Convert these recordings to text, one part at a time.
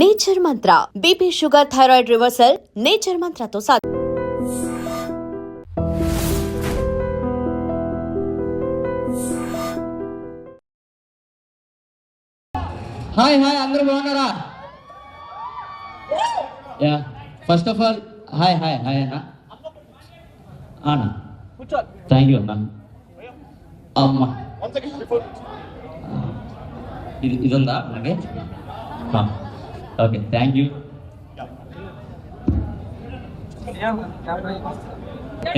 Nature Mantra BP sugar thyroid reversal nature మంత్రతో సాధ్యం. Hi hi అందరూ బాగున్నారా? Yeah first of all hi hi hi అన్న అన్న థ్యాంక్ యూ అన్న. అమ్మ ఇది ఉందా అలాగే? Okay thank you.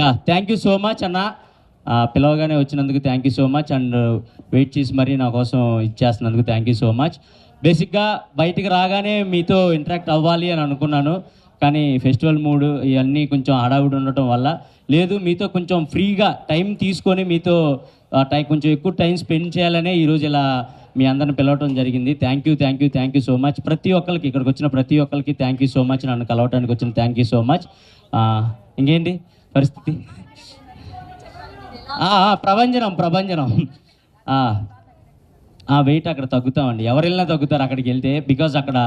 Yeah thank you so much అన్న. పిలవగానే వచ్చినందుకు thank you so much and wait చేసి మరీ నా కోసం ఇచ్చేస్తున్నందుకు థ్యాంక్ యూ సో మచ్. బేసిక్గా బయటికి రాగానే మీతో ఇంటరాక్ట్ అవ్వాలి అని అనుకున్నాను, కానీ ఫెస్టివల్ మూడు ఇవన్నీ కొంచెం హడావుడి ఉండటం వల్ల లేదు, మీతో కొంచెం ఫ్రీగా టైం తీసుకొని మీతో కొంచెం ఎక్కువ టైం స్పెండ్ చేయాలనే ఈరోజు ఇలా మీ అందరిని పిలవటం జరిగింది. Thank you thank you thank you so much. ప్రతి ఒక్కరికి ఇక్కడికి వచ్చిన ప్రతి ఒక్కరికి థ్యాంక్ యూ సో మచ్. నన్ను కలవటానికి వచ్చిన థ్యాంక్ యూ సో మచ్. ఇంకేంటి పరిస్థితి? ప్రభంజనం వెయిట్ అక్కడ తగ్గుతామండి, ఎవరు వెళ్ళినా తగ్గుతారు అక్కడికి వెళ్తే. బికాజ్ అక్కడ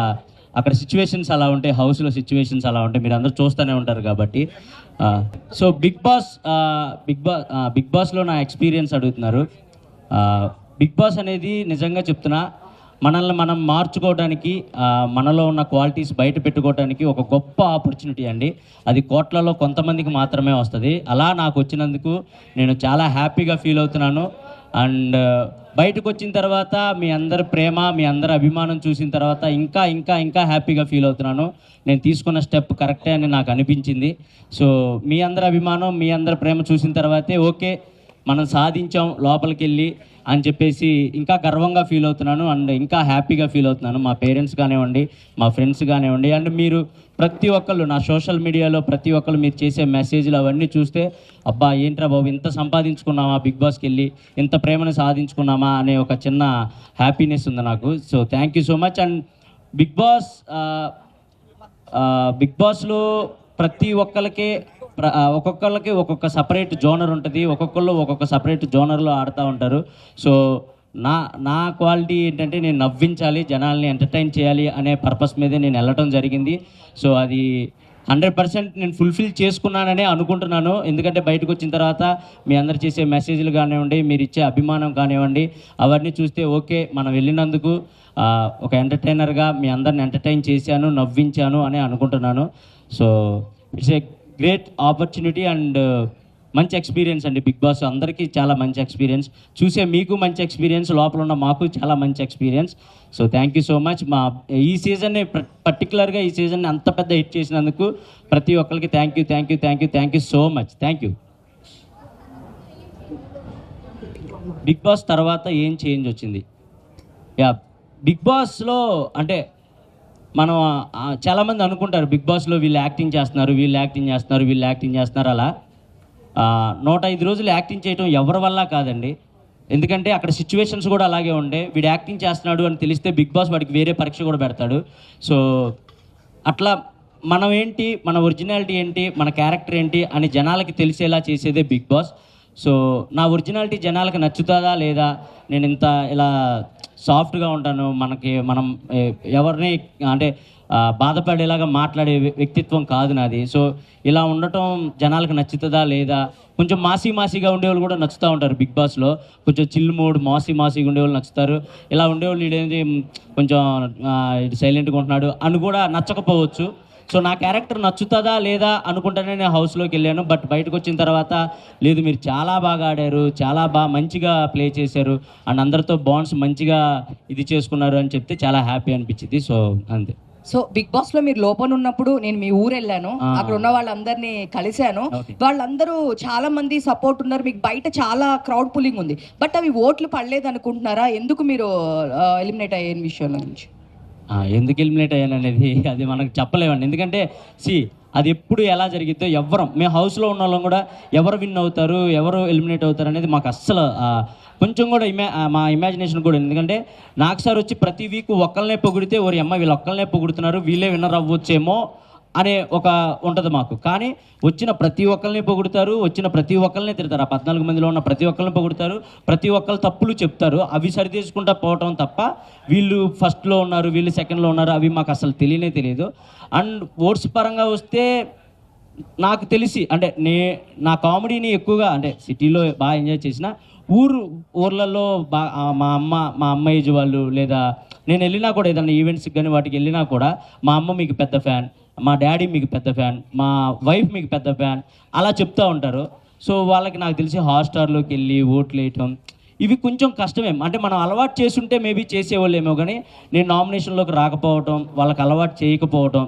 సిచ్యువేషన్స్ అలా ఉంటాయి, హౌస్లో సిచ్యువేషన్స్ అలా ఉంటాయి, మీరు అందరూ చూస్తూనే ఉంటారు కాబట్టి. సో బిగ్ బాస్లో నా ఎక్స్పీరియన్స్ అడుగుతున్నారు. బిగ్ బాస్ అనేది నిజంగా చెప్తున్నా మనల్ని మనం మార్చుకోవడానికి, మనలో ఉన్న క్వాలిటీస్ బయట పెట్టుకోవడానికి ఒక గొప్ప ఆపర్చునిటీ అండి. అది కోట్లలో కొంతమందికి మాత్రమే వస్తుంది. అలా నాకు వచ్చినందుకు నేను చాలా హ్యాపీగా ఫీల్ అవుతున్నాను. అండ్ బయటకు వచ్చిన తర్వాత మీ అందరి ప్రేమ, మీ అందరి అభిమానం చూసిన తర్వాత ఇంకా ఇంకా ఇంకా హ్యాపీగా ఫీల్ అవుతున్నాను. నేను తీసుకున్న స్టెప్ కరెక్టే అని నాకు అనిపించింది. సో మీ అందరి అభిమానం, మీ అందరి ప్రేమ చూసిన తర్వాతే ఓకే మనం సాధించాం లోపలికి వెళ్ళి అని చెప్పేసి ఇంకా గర్వంగా ఫీల్ అవుతున్నాను అండ్ ఇంకా హ్యాపీగా ఫీల్ అవుతున్నాను. మా పేరెంట్స్ కానివ్వండి, మా ఫ్రెండ్స్ కానివ్వండి, అండ్ మీరు ప్రతి ఒక్కళ్ళు నా సోషల్ మీడియాలో ప్రతి ఒక్కళ్ళు మీరు చేసే మెసేజ్లు అవన్నీ చూస్తే అబ్బా ఏంట్రా బాబు ఇంత సంపాదించుకున్నామా, బిగ్ బాస్కి వెళ్ళి ఇంత ప్రేమను సాధించుకున్నామా అనే ఒక చిన్న హ్యాపీనెస్ ఉంది నాకు. So thank you so much. And big బాస్లో ప్రతి ఒక్కరికి ఒక్కొక్కళ్ళకి ఒక్కొక్క సపరేట్ జోనర్ ఉంటుంది, ఒక్కొక్కళ్ళు ఒక్కొక్క సపరేట్ జోనర్లో ఆడుతూ ఉంటారు. సో నా క్వాలిటీ ఏంటంటే నేను నవ్వించాలి, జనాల్ని ఎంటర్టైన్ చేయాలి అనే పర్పస్ మీదే నేను వెళ్ళటం జరిగింది. సో అది 100% నేను ఫుల్ఫిల్ చేసుకున్నాననే అనుకుంటున్నాను. ఎందుకంటే బయటకు వచ్చిన తర్వాత మీ అందరు చేసే మెసేజ్లు కానివ్వండి, మీరు ఇచ్చే అభిమానం కానివ్వండి, అవన్నీ చూస్తే ఓకే మనం వెళ్ళినందుకు ఒక ఎంటర్టైనర్గా మీ అందరిని ఎంటర్టైన్ చేశాను, నవ్వించాను అని అనుకుంటున్నాను. So it's a great opportunity and మంచి ఎక్స్పీరియన్స్ అండి. బిగ్ బాస్ అందరికీ చాలా మంచి ఎక్స్పీరియన్స్, చూసే మీకు మంచి ఎక్స్పీరియన్స్, లోపల ఉన్న మాకు చాలా మంచి experience. So thank you so much. ఈ సీజన్ని పర్టికులర్గా ఈ సీజన్ని అంత పెద్ద హిట్ చేసినందుకు ప్రతి ఒక్కరికి thank you so much. Thank you. Big boss తర్వాత ఏం చేంజ్ వచ్చింది? యా బిగ్ బాస్లో అంటే మనం చాలామంది అనుకుంటారు బిగ్ బాస్లో వీళ్ళు యాక్టింగ్ చేస్తున్నారు అలా 105 రోజులు యాక్టింగ్ చేయడం ఎవరి వల్ల కాదండి. ఎందుకంటే అక్కడ సిచ్యువేషన్స్ కూడా అలాగే ఉండే. వీడు యాక్టింగ్ చేస్తున్నాడు అని తెలిస్తే బిగ్ బాస్ వాడికి వేరే పరీక్ష కూడా పెడతాడు. సో అట్లా మనం ఏంటి, మన ఒరిజినాలిటీ ఏంటి, మన క్యారెక్టర్ ఏంటి అని జనాలకి తెలిసేలా చేసేదే బిగ్ బాస్. సో నా ఒరిజినాలిటీ జనాలకు నచ్చుతుందా లేదా, నేను ఇంత ఇలా సాఫ్ట్గా ఉంటాను, మనం ఎవరిని అంటే బాధపడేలాగా మాట్లాడే వ్యక్తిత్వం కాదు నాది. సో ఇలా ఉండటం జనాలకు నచ్చుతుందా లేదా, కొంచెం మాసీగా ఉండేవాళ్ళు కూడా నచ్చుతూ ఉంటారు బిగ్ బాస్లో. కొంచెం చిల్ మూడ్ మాసీగా ఉండేవాళ్ళు నచ్చుతారు. ఇలా ఉండేవాళ్ళు ఇదేంటి కొంచెం సైలెంట్గా ఉంటున్నాడు అని కూడా నచ్చకపోవచ్చు. సో నా క్యారెక్టర్ నచ్చుతుందా లేదా అనుకుంటానే నేను హౌస్లోకి వెళ్ళాను. బట్ బయటకు వచ్చిన తర్వాత లేదు, మీరు చాలా బాగా ఆడారు, చాలా మంచిగా ప్లే చేశారు అండ్ అందరితో బాండ్స్ మంచిగా ఇది చేసుకున్నారు అని చెప్తే చాలా హ్యాపీ అనిపించింది. సో అంతే. సో బిగ్ బాస్ లో మీరు లోపల ఉన్నప్పుడు నేను మీ ఊరు వెళ్ళాను, అక్కడ ఉన్న వాళ్ళందరినీ కలిశాను. వాళ్ళందరూ చాలా మంది సపోర్ట్ ఉన్నారు, మీకు బయట చాలా క్రౌడ్ పుల్లింగ్ ఉంది. బట్ అవి ఓట్లు పడలేదు అనుకుంటున్నారా? ఎందుకు మీరు ఎలిమినేట్ అయ్యే విషయం నుంచి? ఎందుకు ఎలిమినేట్ అయ్యాను అనేది అది మనకు చెప్పలేమండి. ఎందుకంటే అది ఎప్పుడు ఎలా జరిగిద్దో మేము హౌస్లో ఉన్న వాళ్ళం కూడా ఎవరు విన్ అవుతారు, ఎవరు ఎలిమినేట్ అవుతారు అనేది మాకు అస్సలు కొంచెం కూడా మా ఇమాజినేషన్ కూడా. ఎందుకంటే నాకు సార్ వచ్చి ప్రతి వీక్ ఒక్కళ్ళనే పొగిడితే వీళ్ళు ఒక్కళ్ళనే పొగుడుతున్నారు, వీళ్ళే విన్నర్ అవ్వచ్చేమో అనే ఒక ఉంటుంది మాకు. కానీ వచ్చిన ప్రతి ఒక్కరిని పొగుడుతారు, వచ్చిన ప్రతి ఒక్కరిని తిడతారు. ఆ 14 మందిలో ఉన్న ప్రతి ఒక్కరిని పొగుడుతారు, ప్రతి ఒక్కరు తప్పులు చెప్తారు. అవి సరిచేసుకుంటా పోవటం తప్ప వీళ్ళు ఫస్ట్లో ఉన్నారు, వీళ్ళు సెకండ్లో ఉన్నారు, అవి మాకు అసలు తెలియదు. అండ్ ఓట్స్ పరంగా వస్తే నాకు తెలిసి అంటే నా కామెడీని ఎక్కువగా అంటే సిటీలో బాగా ఎంజాయ్ చేసిన, ఊర్లలో మా అమ్మ ఏజ్ వాళ్ళు లేదా నేను వెళ్ళినా కూడా ఏదైనా ఈవెంట్స్కి కానీ వాటికి వెళ్ళినా కూడా మా అమ్మ మీకు పెద్ద ఫ్యాన్, మా డాడీ మీకు పెద్ద ఫ్యాన్, మా వైఫ్ మీకు పెద్ద ఫ్యాన్ అలా చెప్తూ ఉంటారు. సో వాళ్ళకి నాకు తెలిసి హాట్స్టార్లోకి వెళ్ళి ఓట్లు వేయటం ఇవి కొంచెం కష్టమే. అంటే మనం అలవాటు చేసుంటే మేబీ చేసేవాళ్ళేమో, కానీ నేను నామినేషన్లోకి రాకపోవటం, వాళ్ళకి అలవాటు చేయకపోవటం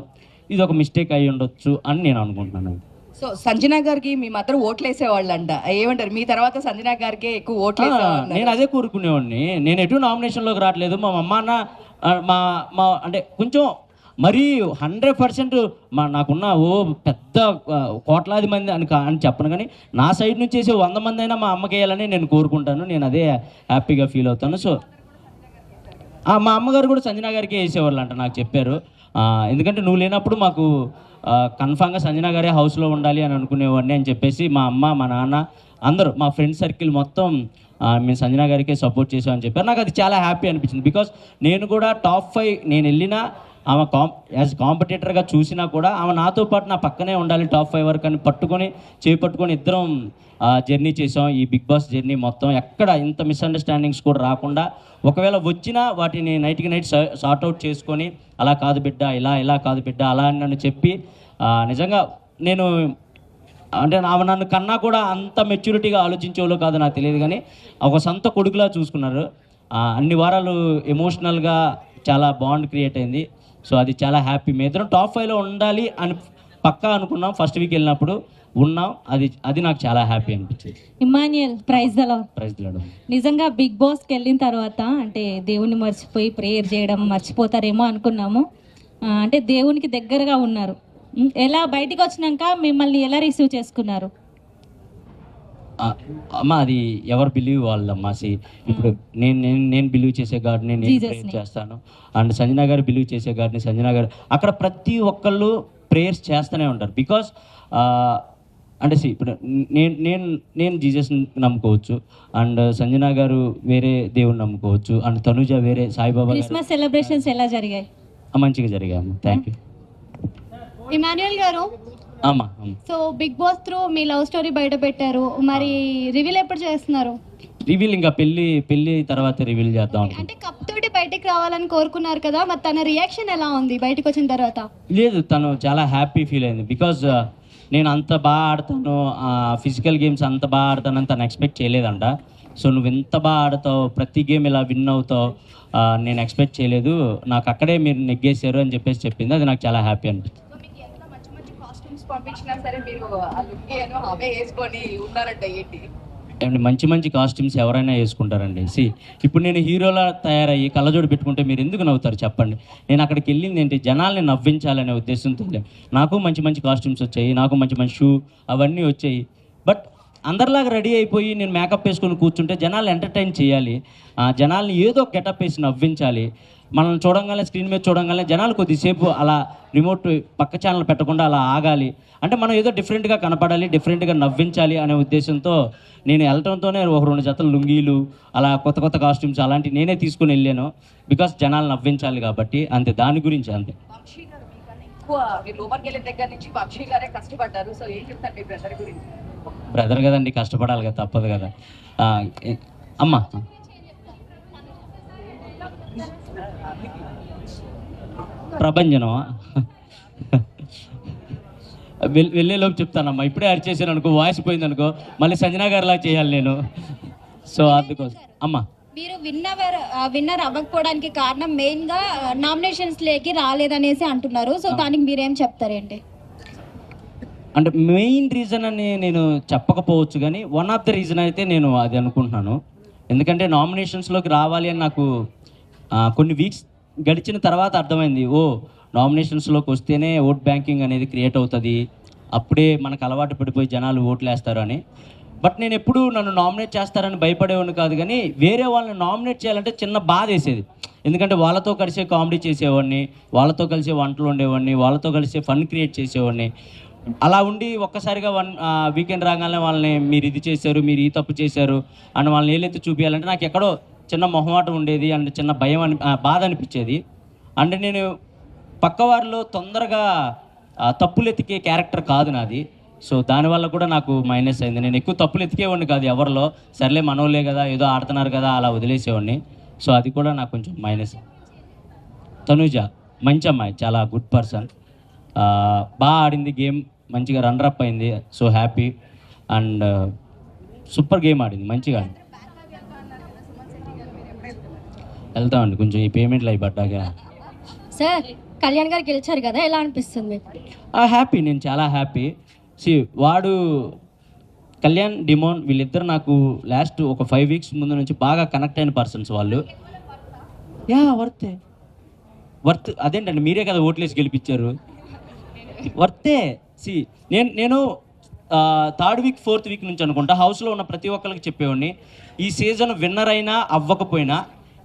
ఇది ఒక మిస్టేక్ అయ్యి ఉండొచ్చు అని నేను అనుకుంటున్నాను. సో సంజన గారికి మీ మదర్ ఓట్లు వేసేవాళ్ళంట, ఏమంటారు? మీ తర్వాత సంజన గారికి ఎక్కువ ఓట్లు వేసేవాళ్ళు. నేను అదే కోరుకునేవాడిని. నేను ఎటు నామినేషన్లోకి రావట్లేదు. మా అమ్మ అన్న మా అంటే కొంచెం మరీ 100% నాకున్న పెద్ద కోట్లాది మంది అని చెప్పను, కానీ నా సైడ్ నుంచి వేసే 100 మంది అయినా మా అమ్మకి వేయాలని నేను కోరుకుంటాను. నేను అదే హ్యాపీగా ఫీల్ అవుతాను. సో మా అమ్మగారు కూడా సంజన గారికి వేసేవాళ్ళు అంట, నాకు చెప్పారు. ఎందుకంటే నువ్వు లేనప్పుడు మాకు కన్ఫామ్గా సంజన గారే హౌస్లో ఉండాలి అని అనుకునేవాడిని అని చెప్పేసి మా అమ్మ, మా నాన్న అందరూ, మా ఫ్రెండ్ సర్కిల్ మొత్తం మేము సంజన గారికే సపోర్ట్ చేసామని చెప్పారు. నాకు అది చాలా హ్యాపీ అనిపించింది. బికాస్ నేను కూడా టాప్ 5 నేను వెళ్ళినా ఆమె యాజ్ కాంపిటేటర్గా చూసినా కూడా ఆమె నాతో పాటు నా పక్కనే ఉండాలి టాప్ 5 వరకు అని చేపట్టుకొని ఇద్దరం జర్నీ చేసాం. ఈ బిగ్ బాస్ జర్నీ మొత్తం ఎక్కడ ఇంత మిస్అండర్స్టాండింగ్స్ కూడా రాకుండా, ఒకవేళ వచ్చినా వాటిని నైట్కి నైట్ సార్ట్అవుట్ చేసుకొని అలా కాదు బిడ్డ, ఇలా కాదు బిడ్డ అలా అని నన్ను చెప్పి నిజంగా నేను అంటే నన్ను కన్నా కూడా అంత మెచ్యూరిటీగా ఆలోచించేవాళ్ళు కాదు నాకు తెలియదు, కానీ ఒక సొంత కొడుకులా చూసుకున్నారు. అన్ని వారాలు ఎమోషనల్గా చాలా బాండ్ క్రియేట్ అయింది. సో అది చాలా హ్యాపీ. మీ ఇద్దరం టాప్ 5లో ఉండాలి అని పక్కా అనుకున్నాం. ఫస్ట్ వీక్ వెళ్ళినప్పుడు ఉన్నాం. అది నాకు చాలా హ్యాపీ అనిపించింది. Emmanuel, praise the lord. నిజంగా బిగ్ బాస్కి వెళ్ళిన తర్వాత అంటే దేవుని మర్చిపోయి ప్రేయర్ చేయడం మర్చిపోతారేమో అనుకున్నాము. అంటే దేవునికి దగ్గరగా ఉన్నారు. ఎలా బయటికి వచ్చినాక మిమ్మల్ని ఎలా రిసీవ్ చేసుకున్నారు? అమ్మ అది ఎవరు బిలీవ్ వాళ్ళమ్మా. ఇప్పుడు నేను బిలీవ్ చేసే గాడిని నేను ప్రేయర్ చేస్తాను, అండ్ సంజన గారు బిలీవ్ చేసే గాడిని సంజన గారు, అక్కడ ప్రతి ఒక్కళ్ళు ప్రేయర్స్ చేస్తూనే ఉంటారు. బికాస్ అంటే ఇప్పుడు నేను జీసస్ని నమ్ముకోవచ్చు, అండ్ సంజన గారు వేరే దేవుని నమ్ముకోవచ్చు, అండ్ తనుజ వేరే సాయిబాబా. క్రిస్మస్ సెలబ్రేషన్స్ ఎలా జరిగాయి? మంచిగా జరిగాయి. Thank you. ఇమాన్యుయల్ గారు, సో బిగ్ బాస్ త్రూ మీ లవ్ స్టోరీ బయట పెట్టారు, మరి రివీల్ ఎప్పుడు చేస్తున్నారు? రివీల్ ఇంకా పెళ్లి తర్వాత రివీల్ చేద్దాం. అంటే కప్ తోటి బయటకు రావాలని కోరుకున్నారు కదా, మరి తన రియాక్షన్ ఎలా ఉంది బయటకు వచ్చిన తర్వాత? లేదు, తను చాలా హ్యాపీ ఫీల్ అయింది. బికాజ్ నేను అంత బాగా ఆడతాను, ఫిజికల్ గేమ్స్ అంత బాగా ఆడతానని తను ఎక్స్పెక్ట్ చేయలేదంట. సో నువ్వు ఎంత బాగా ఆడతావు, ప్రతి గేమ్ ఇలా విన్ అవుతావు, నేను ఎక్స్పెక్ట్ చేయలేదు, నాకు అక్కడే మీరు నెగ్గేశారు అని చెప్పేసి చెప్పింది. అది నాకు చాలా హ్యాపీ అనిపించింది. మంచి కాస్ట్యూమ్స్ ఎవరైనా వేసుకుంటారండి. ఇప్పుడు నేను హీరోలా తయారయ్యి కళ్ళజోడు పెట్టుకుంటే మీరు ఎందుకు నవ్వుతారు చెప్పండి? నేను అక్కడికి వెళ్ళింది ఏంటి, జనాల్ని నవ్వించాలనే ఉద్దేశంతో. నాకు మంచి కాస్ట్యూమ్స్ వచ్చాయి, నాకు మంచి షూ అవన్నీ వచ్చాయి. బట్ అందరిలాగా రెడీ అయిపోయి నేను మేకప్ వేసుకొని కూర్చుంటే జనాలు ఎంటర్టైన్ చేయాలి, జనాల్ని ఏదో గెటప్ వేసి నవ్వించాలి. మనం చూడంగానే స్క్రీన్ మీద చూడంగానే జనాలు కొద్దిసేపు అలా రిమోట్ పక్క ఛానల్ పెట్టకుండా అలా ఆగాలి. అంటే మనం ఏదో డిఫరెంట్గా కనపడాలి, డిఫరెంట్గా నవ్వించాలి అనే ఉద్దేశంతో నేను వెళ్ళటంతోనే ఒక 2 జతలు లుంగీలు అలా కొత్త కాస్ట్యూమ్స్ అలాంటివి నేనే తీసుకుని వెళ్ళాను. బికాస్ జనాలు నవ్వించాలి కాబట్టి, అంతే, దాని గురించి అంతే. బ్రదర్ కదండి, కష్టపడాలి కదా, తప్పదు కదా. అమ్మా ప్రభంజనమా వెళ్ళేలోపు చెప్తానమ్మా. ఇప్పుడే అరిచేసాను అనుకో, వాయిస్ పోయింది అనుకో, మళ్ళీ సంజనా గారిలా చేయాలి నేను. సో అందుకోసం అమ్మా, మీరు విన్నర్ అవ్వకపోవడానికి కారణం మెయిన్ గా నామినేషన్స్ లేకి రాలేదనేసి అంటున్నారు. సో దానికి మీరేం చెప్తారేంటి? అంటే మెయిన్ రీజన్ అని నేను చెప్పకపోవచ్చు, కానీ వన్ ఆఫ్ ద రీజన్ అయితే నేను అది అనుకుంటున్నాను. ఎందుకంటే నామినేషన్స్లోకి రావాలి అని నాకు కొన్ని వీక్స్ గడిచిన తర్వాత అర్థమైంది, నామినేషన్స్లోకి వస్తేనే ఓట్ బ్యాంకింగ్ అనేది క్రియేట్ అవుతుంది, అప్పుడే మనకు అలవాటు పడిపోయి జనాలు ఓట్లు వేస్తారు అని. బట్ నేను ఎప్పుడు నన్ను నామినేట్ చేస్తారని భయపడేవాడిని కాదు, కానీ వేరే వాళ్ళని నామినేట్ చేయాలంటే చిన్న బాధ వేసేది. ఎందుకంటే వాళ్ళతో కలిసే కామెడీ చేసేవాడిని, వాళ్ళతో కలిసే వంటలు వండేవాడిని, వాళ్ళతో కలిసే ఫన్ క్రియేట్ చేసేవాడిని. అలా ఉండి ఒక్కసారిగా వీకెండ్ రాగానే వాళ్ళని మీరు ఇది చేశారు, మీరు ఈ తప్పు చేశారు అని వాళ్ళని ఏలైతే చూపించాలంటే నాకు ఎక్కడో చిన్న మొహమాటం ఉండేది అండ్ చిన్న భయం బాధ అనిపించేది. అంటే నేను పక్కవారిలో తొందరగా తప్పులు ఎతికే క్యారెక్టర్ కాదు నాది. సో దానివల్ల కూడా నాకు మైనస్ అయింది. నేను ఎక్కువ తప్పులు ఎతికేవాడిని కాదు ఎవరిలో, సర్లే మనోళ్ళే కదా ఏదో ఆడుతున్నారు కదా అలా వదిలేసేవాడిని. సో అది కూడా నాకు కొంచెం మైనస్. తనుజ మంచి అమ్మాయి, చాలా గుడ్ పర్సన్, బాగా ఆడింది గేమ్, మంచిగా రన్నరప్ అయింది. So happy and super game ఆడింది, మంచిగా ఆడింది. వెళ్తామండి కొంచెం ఈ పేమెంట్లు అవి పడ్డాక. సార్ కళ్యాణ్ గారు గెలిచారు కదా, ఎలా అనిపిస్తుంది? హ్యాపీ, నేను చాలా హ్యాపీ. వాడు కళ్యాణ్ డిమోన్ వీళ్ళిద్దరు నాకు లాస్ట్ ఒక 5 వీక్స్ ముందు నుంచి బాగా కనెక్ట్ అయిన పర్సన్స్ వాళ్ళు. వర్త్ అదేంటండి, మీరే కదా ఓట్లేసి గెలిపించారు. వర్తే. నేను 3rd వీక్ 4th వీక్ నుంచి అనుకుంటా హౌస్లో ఉన్న ప్రతి ఒక్కరికి చెప్పేవాడిని, ఈ సీజన్ విన్నర్ అయినా అవ్వకపోయినా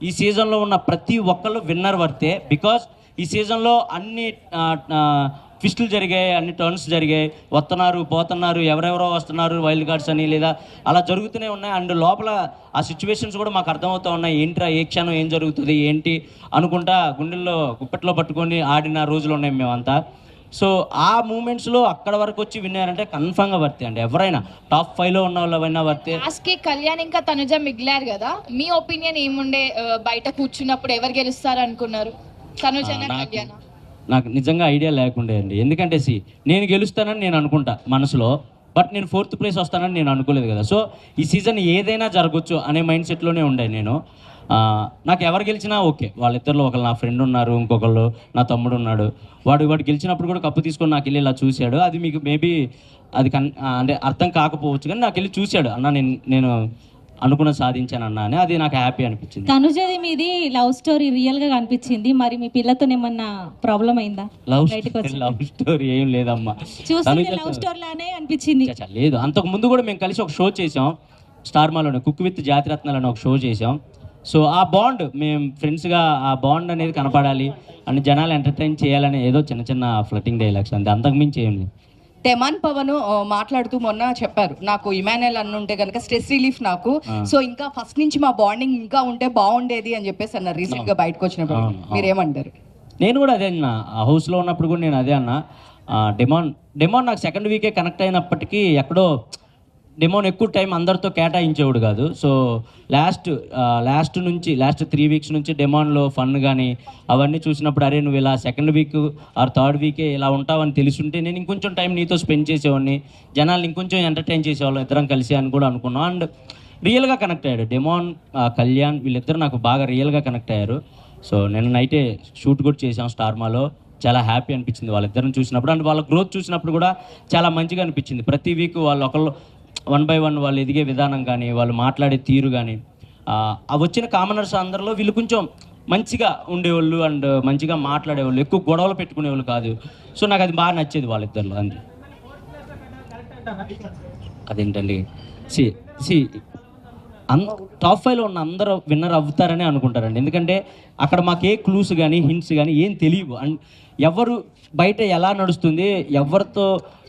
ఈ సీజన్లో ఉన్న ప్రతి ఒక్కళ్ళు విన్నర్ వర్తే. బికాస్ ఈ సీజన్లో అన్ని ట్విస్టులు జరిగాయి, అన్ని టర్న్స్ జరిగాయి, వస్తున్నారు పోతున్నారు, ఎవరెవరో వస్తున్నారు వైల్డ్ కార్డ్స్ అని లేదా అలా జరుగుతూనే ఉన్నాయి. అండ్ లోపల ఆ సిచ్యువేషన్స్ కూడా మాకు అర్థమవుతూ ఉన్నాయి, ఏంట్రా ఏ క్షణం ఏం జరుగుతుంది ఏంటి అనుకుంటా గుండెల్లో గుప్పెట్లో పట్టుకొని ఆడిన రోజులు ఉన్నాయి మేమంతా. సో ఆ మూమెంట్స్లో అక్కడ వరకు వచ్చి విన్నారంటే కన్ఫామ్గా వర్తే అండి. ఎవరైనా టాప్ 5లో ఉన్న వాళ్ళైనా వర్తే. లాస్ట్కి కళ్యాణ్ ఇంకా తనుజ మిగిలారు కదా, మీ ఒపీనియన్ ఏముండే? బయట కూర్చున్నప్పుడు ఎవరు గెలుస్తారు అనుకున్నారు, తనుజనా కళ్యాణ్? నాకు నిజంగా ఐడియా లేకుండే అండి. ఎందుకంటే నేను గెలుస్తానని నేను అనుకుంటా మనసులో, బట్ నేను 4th ప్లేస్ వస్తానని నేను అనుకోలేదు కదా. సో ఈ సీజన్ ఏదైనా జరగచ్చు అనే మైండ్ సెట్లోనే ఉండే నేను. నాకు ఎవరు గెలిచినా ఓకే. వాళ్ళిద్దరిలో ఒకళ్ళు నా ఫ్రెండ్ ఉన్నారు, ఇంకొకళ్ళు నా తమ్ముడు ఉన్నాడు. వాడు గెలిచినప్పుడు కూడా కప్పు తీసుకొని నాకు వెళ్ళి ఇలా చూశాడు. అది మీకు మేబీ అది అంటే అర్థం కాకపోవచ్చు, కానీ నాకు వెళ్ళి చూశాడు, అన్న నేను అనుకున్న సాధించాను అన్న అని. అది నాకు హ్యాపీ అనిపించింది. తనుజది మీది లవ్ స్టోరీ రియల్ గా కనిపించింది, మరి మీ పిల్లతో ఏమన్నా ప్రాబ్లం అయిందా? లవ్ స్టోరీ ఏం లేదమ్మా, చూస్తే లవ్ స్టోరీ లానే అనిపించింది. లేదు, అంతకు ముందు కూడా మేము కలిసి ఒక షో చేసాం స్టార్ మాలోనే, కుక్ విత్ జాతిరత్నాలు అని ఒక షో చేసాం. సో ఆ బాండ్ మేము ఫ్రెండ్స్గా ఆ బాండ్ అనేది కనపడాలి అని జనాలు ఎంటర్టైన్ చేయాలని ఏదో చిన్న చిన్న ఫ్లటింగ్ డైలాగ్స్ అంతే, అంతకుమించి ఏం లేదు. తెమాన్ పవన్ మాట్లాడుతూ మొన్న చెప్పారు, నాకు ఇమాన్యుయల్ అన్న ఉంటే కనుక స్ట్రెస్ రిలీఫ్ నాకు, సో ఇంకా ఫస్ట్ నుంచి మా బాండింగ్ ఇంకా ఉంటే బాగుండేది అని చెప్పేసి అన్నారు రీసెంట్ గా బయటకు వచ్చినప్పుడు. మీరేమంటారు? నేను కూడా అదే అన్న, ఆ హౌస్లో ఉన్నప్పుడు కూడా నేను అదే అన్న. డెమోన్ నాకు 2nd వీకే కనెక్ట్ అయినప్పటికీ ఎక్కడో డెమోన్ ఎక్కువ టైం అందరితో కేటాయించేవాడు కాదు. సో లాస్ట్ 3 వీక్స్ నుంచి డెమోన్లో ఫన్ కానీ అవన్నీ చూసినప్పుడు, అరే నువ్వు ఇలా 2nd వీక్ ఆర్ 3rd వీకే ఇలా ఉంటావని తెలుసుంటే నేను ఇంకొంచెం టైం నీతో స్పెండ్ చేసేవాడిని, జనాలు ఇంకొంచెం ఎంటర్టైన్ చేసేవాళ్ళం ఇద్దరం కలిసి అని కూడా అనుకున్నాం. అండ్ రియల్గా కనెక్ట్ అయ్యాడు డెమోన్, కళ్యాణ్ వీళ్ళిద్దరు నాకు బాగా రియల్గా కనెక్ట్ అయ్యారు. సో నేను నైటే షూట్ కూడా చేసాం స్టార్ మాలో, చాలా హ్యాపీ అనిపించింది వాళ్ళిద్దరిని చూసినప్పుడు. అండ్ వాళ్ళ గ్రోత్ చూసినప్పుడు కూడా చాలా మంచిగా అనిపించింది. ప్రతి వీక్ వాళ్ళు ఒకళ్ళు 1 by 1 వాళ్ళు ఎదిగే విధానం కానీ, వాళ్ళు మాట్లాడే తీరు కానీ, ఆ వచ్చిన కామనర్స్ అందరిలో వీళ్ళు కొంచెం మంచిగా ఉండేవాళ్ళు అండ్ మంచిగా మాట్లాడేవాళ్ళు, ఎక్కువ గొడవలు పెట్టుకునేవాళ్ళు కాదు. సో నాకు అది బాగా నచ్చేది వాళ్ళిద్దరిలో. అంతే. అదేంటండి, టాప్ 5లో ఉన్న అందరూ విన్నర్ అవుతారని అనుకుంటారండి. ఎందుకంటే అక్కడ మాకు ఏ క్లూస్ కానీ హింట్స్ కానీ ఏం తెలియవు. అండ్ ఎవరు బయట ఎలా నడుస్తుంది,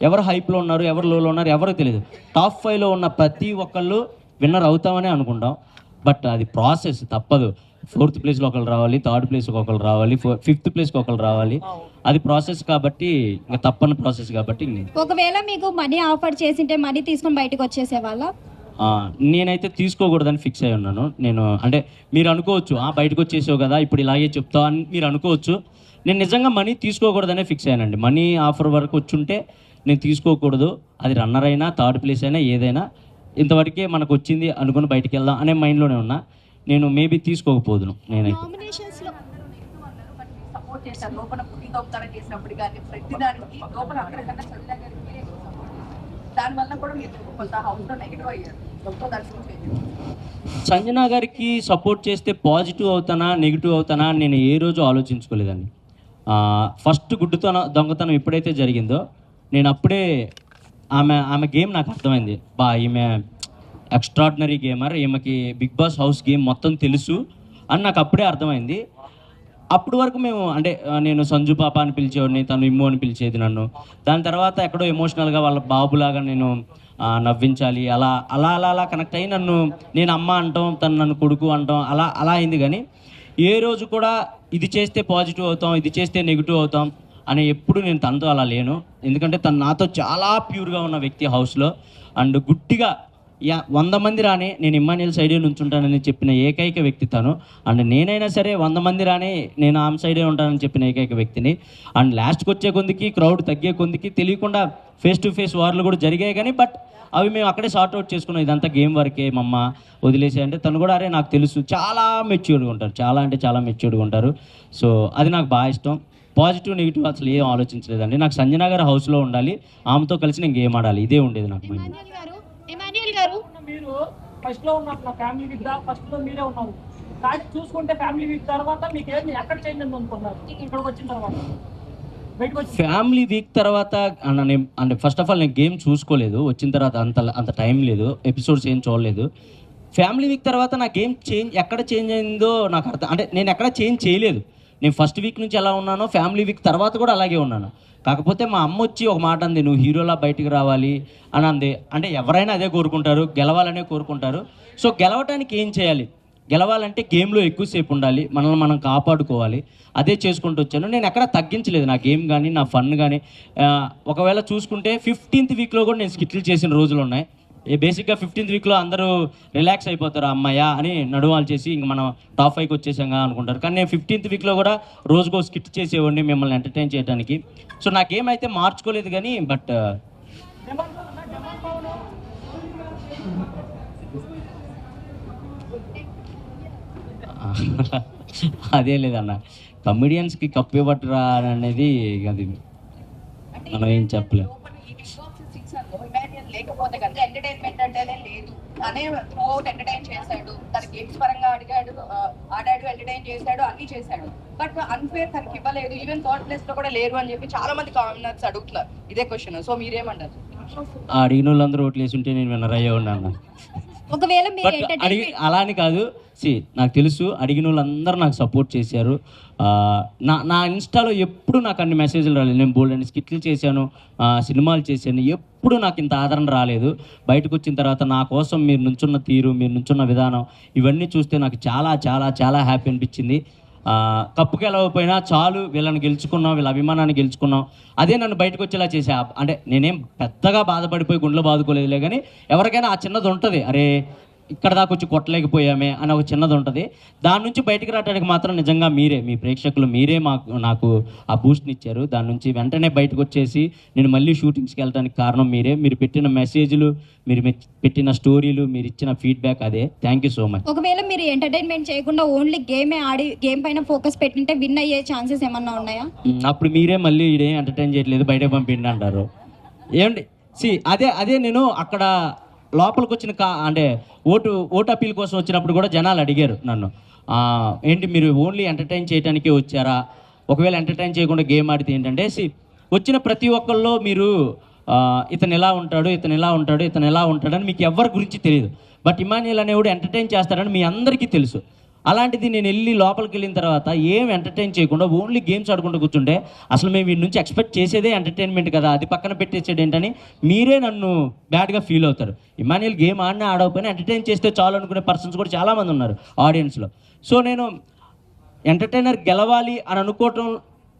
ఎవరు హైప్లో ఉన్నారు, ఎవరు లోలో ఉన్నారు ఎవరు తెలియదు. టాప్ 5లో ఉన్న ప్రతి ఒక్కళ్ళు విన్నర్ అవుతామని అనుకుంటాం, బట్ అది ప్రాసెస్, తప్పదు. 4th ప్లేస్లో ఒకళ్ళు రావాలి, 3rd ప్లేస్కి ఒకళ్ళు రావాలి, 5th ప్లేస్కి ఒకళ్ళు రావాలి. అది ప్రాసెస్ కాబట్టి, ఇంకా తప్పని ప్రాసెస్ కాబట్టి. ఒకవేళ మీకు మనీ ఆఫర్ చేసింటే మనీ తీసుకొని బయటకు వచ్చేసేవాళ్ళ? నేనైతే తీసుకోకూడదని ఫిక్స్ అయి ఉన్నాను. నేను అంటే మీరు అనుకోవచ్చు, బయటకు వచ్చేసావు కదా ఇప్పుడు ఇలాగే చెప్తావు అని మీరు అనుకోవచ్చు. నేను నిజంగా మనీ తీసుకోకూడదనే ఫిక్స్ అయ్యానండి. మనీ ఆఫర్ వరకు వచ్చుంటే నేను తీసుకోకూడదు, అది రన్నర్ అయినా 3rd ప్లేస్ అయినా ఏదైనా ఇంతవరకే మనకు వచ్చింది అనుకుని బయటికి వెళ్దాం అనే మైండ్లోనే ఉన్నా. నేను మేబీ తీసుకోకపోదును. నేనైతే సంజన గారికి సపోర్ట్ చేస్తే పాజిటివ్ అవుతానా నెగిటివ్ అవుతానా నేను ఏ రోజు ఆలోచించుకోలేదండి. ఫస్ట్ దొంగతనం ఎప్పుడైతే జరిగిందో నేను అప్పుడే ఆమె గేమ్ నాకు అర్థమైంది. ఈమె ఎక్స్ట్రాడినరీ గేమర్, ఈమెకి బిగ్ బాస్ హౌస్ గేమ్ మొత్తం తెలుసు అని నాకు అప్పుడే అర్థమైంది. అప్పటి వరకు మేము అంటే నేను సంజు పాప అని పిలిచేవాడిని, తను ఇమ్ము అని పిలిచేది నన్ను. దాని తర్వాత ఎక్కడో ఎమోషనల్గా వాళ్ళ బాబులాగా నేను నవ్వించాలి, అలా అలా అలా అలా కనెక్ట్ అయ్యి నేను అమ్మ అంటాం, తను నన్ను కొడుకు అంటాం, అలా అలా అయింది. కానీ ఏ రోజు కూడా ఇది చేస్తే పాజిటివ్ అవుతాం, ఇది చేస్తే నెగిటివ్ అవుతాం అని ఎప్పుడు నేను తనతో అలా లేను. ఎందుకంటే తను నాతో చాలా ప్యూర్గా ఉన్న వ్యక్తి హౌస్లో. అండ్ గుట్టిగా 100 మంది రాని నేను ఇమ్మాన్యుయల్ సైడే నుంచుంటానని చెప్పిన ఏకైక వ్యక్తి తను. అండ్ నేనైనా సరే 100 మంది రాని నేను ఆమె సైడే ఉంటానని చెప్పిన ఏకైక వ్యక్తిని. అండ్ లాస్ట్కి వచ్చే కొందికి క్రౌడ్ తగ్గే కొందికి తెలియకుండా ఫేస్ టు ఫేస్ వార్లు కూడా జరిగాయి. కానీ బట్ అవి మేము అక్కడే సార్ట్అవుట్ చేసుకున్నాం. ఇదంతా గేమ్ వరకే మమ్మ వదిలేసి అంటే తను కూడా అరే నాకు తెలుసు, చాలా మెచ్యూర్డ్గా ఉంటారు, చాలా అంటే చాలా మెచ్యూర్డ్గా ఉంటారు. సో అది నాకు బాగా ఇష్టం. పాజిటివ్ నెగిటివ్ అసలు ఏం ఆలోచించలేదండి. నాకు సంజన గారు హౌస్లో ఉండాలి, ఆమెతో కలిసి నేను గేమ్ ఆడాలి, ఇదే ఉండేది నాకు. ఇమాన్యుయల్ గారు మీరు ఫస్ట్ లో ఉన్నప్పుడు ఫ్యామిలీ వీక్ ఫస్ట్ లో మీరే ఉన్నారు, కానీ చూసుకుంటే ఫ్యామిలీ వీక్ తర్వాత మీకు ఏమి ఎక్కడ చేంజ్ అయింది అనుకున్నారు ఇక్కడికి వచ్చిన తర్వాత? ఫ్యామిలీ వీక్ తర్వాత అంటే ఫస్ట్ ఆఫ్ ఆల్ నేను గేమ్ చూసుకోలేదు, వచ్చిన తర్వాత అంత టైం లేదు, ఎపిసోడ్స్ ఏం చూడలేదు. ఫ్యామిలీ వీక్ తర్వాత నా గేమ్ ఎక్కడ చేంజ్ అయిందో నాకు అర్థం, అంటే నేను ఎక్కడ చేంజ్ చేయలేదు. నేను ఫస్ట్ వీక్ నుంచి ఎలా ఉన్నానో ఫ్యామిలీ వీక్ తర్వాత కూడా అలాగే ఉన్నాను. కాకపోతే మా అమ్మ వచ్చి ఒక మాట అంది, నువ్వు హీరోలా బయటికి రావాలి అని అంది. అంటే ఎవరైనా అదే కోరుకుంటారు, గెలవాలనే కోరుకుంటారు. సో గెలవటానికి ఏం చేయాలి? గెలవాలంటే గేమ్లో ఎక్కువసేపు ఉండాలి, మనల్ని మనం కాపాడుకోవాలి, అదే చేసుకుంటూ వచ్చాను. నేను ఎక్కడ తగ్గించలేదు నా గేమ్ కానీ నా ఫన్ కానీ. ఒకవేళ చూసుకుంటే 15th వీక్లో కూడా నేను స్కిట్లు చేసిన రోజులు ఉన్నాయి. బేసిక్గా 15th వీక్లో అందరూ రిలాక్స్ అయిపోతారు, అమ్మాయ అని నడువాలు చేసి ఇంక మనం టాప్ 5కి వచ్చేసాంగా అనుకుంటారు. కానీ నేను 15th వీక్లో కూడా రోజుకో స్కిట్ చేసేవాడిని మిమ్మల్ని ఎంటర్టైన్ చేయడానికి. సో నా గేమ్ అయితే మార్చుకోలేదు కానీ బట్ అదే లేదన్న, కమెడియన్స్కి కప్పు ఇవ్వట్రా అనేది అది మనం ఏం చెప్పలేము. లేకపోతే కనుక ఎంటర్టైన్మెంట్ అంటేనే లేదు అనే త్రూ అవుట్ ఎంటర్టైన్ చేశాడు, తన గేమ్స్ పరంగా ఆడాడు, ఎంటర్టైన్ చేశాడు, అన్ని చేశాడు. బట్ అన్ఫేర్ తనకి ఇవ్వలేదు, ఈవెన్ థర్డ్ ప్లేస్ లో కూడా లేరు అని చెప్పి చాలా మంది కామెంట్స్ అడుగుతున్నారు ఇదే క్వశ్చన్. సో మీరేమంటారు? అడిగిన వాళ్ళందరూ ఓట్లు వేసి ఉంటే నేను విన్నర్ అయ్యే ఉన్నాను. ఒకవేళ అలా అని కాదు, నాకు తెలుసు అడిగిన వాళ్ళందరూ నాకు సపోర్ట్ చేశారు. నా ఇన్స్టాలో ఎప్పుడు నాకు అన్ని మెసేజ్లు రాలేదు. నేను బోల్డ్ స్కిట్లు చేశాను, సినిమాలు చేశాను, ఎప్పుడు నాకు ఇంత ఆదరణ రాలేదు. బయటకు వచ్చిన తర్వాత నా కోసం మీరు నుంచున్న తీరు, మీరు నుంచున్న విధానం, ఇవన్నీ చూస్తే నాకు చాలా చాలా చాలా హ్యాపీ అనిపించింది. కప్పుకి వెళ్ళకపోయినా చాలు, వీళ్ళని గెలుచుకున్నాం, వీళ్ళ అభిమానాన్ని గెలుచుకున్నాం, అదే నన్ను బయటకు వచ్చేలా చేసా. అంటే నేనేం పెద్దగా బాధపడిపోయి గుండెలో బాదుకోలేదులే, కానీ ఎవరికైనా ఆ చిన్నది ఉంటుంది, అరే ఇక్కడ దాకా వచ్చి కొట్టలేకపోయామే అని ఒక చిన్నది ఉంటుంది. దాని నుంచి బయటకు రావడానికి మాత్రం నిజంగా మీరే, మీ ప్రేక్షకులు మీరే నాకు ఆ బూస్ట్ని ఇచ్చారు. దాని నుంచి వెంటనే బయటకు వచ్చేసి నేను మళ్ళీ షూటింగ్స్కి వెళ్ళడానికి కారణం మీరే. మీరు పెట్టిన మెసేజ్లు, మీరు పెట్టిన స్టోరీలు, మీరు ఇచ్చిన ఫీడ్బ్యాక్, అదే. Thank you so much. ఒకవేళ మీరు ఎంటర్టైన్మెంట్ చేయకుండా ఓన్లీ గేమే ఆడి గేమ్ పైన ఫోకస్ పెట్టింటే విన్ అయ్యే ఛాన్సెస్ ఏమన్నా ఉన్నాయా? అప్పుడు మీరే మళ్ళీ ఇదేం ఎంటర్టైన్ చేయట్లేదు, బయటకు పంపిండి అంటారు. ఏమండి అదే నేను అక్కడ లోపలికి వచ్చిన అంటే ఓటు అప్పీల్ కోసం వచ్చినప్పుడు కూడా జనాలు అడిగారు నన్ను, ఏంటి మీరు ఓన్లీ ఎంటర్టైన్ చేయడానికే వచ్చారా? ఒకవేళ ఎంటర్టైన్ చేయకుండా గేమ్ ఆడితే ఏంటంటే వచ్చిన ప్రతి ఒక్కళ్ళు మీరు ఇతను ఎలా ఉంటాడు, ఇతను ఎలా ఉంటాడు, ఇతను ఎలా ఉంటాడని మీకు ఎవరి గురించి తెలియదు. బట్ ఇమాన్యుయల్ అనేవాడు ఎంటర్టైన్ చేస్తాడని మీ అందరికీ తెలుసు. అలాంటిది నేను వెళ్ళి లోపలికి వెళ్ళిన తర్వాత ఏం ఎంటర్టైన్ చేయకుండా ఓన్లీ గేమ్స్ ఆడుకుంటూ కూర్చుంటే అసలు మేము వీడి నుంచి ఎక్స్పెక్ట్ చేసేదే ఎంటర్టైన్మెంట్ కదా, అది పక్కన పెట్టేసేది ఏంటని మీరే నన్ను బ్యాడ్గా ఫీల్ అవుతారు. ఇమాన్యుయల్ గేమ్ ఆడినా ఆడకపోయినా ఎంటర్టైన్ చేస్తే చాలు అనుకునే పర్సన్స్ కూడా చాలామంది ఉన్నారు ఆడియన్స్లో. సో నేను ఎంటర్టైనర్ గెలవాలి అని అనుకోవటం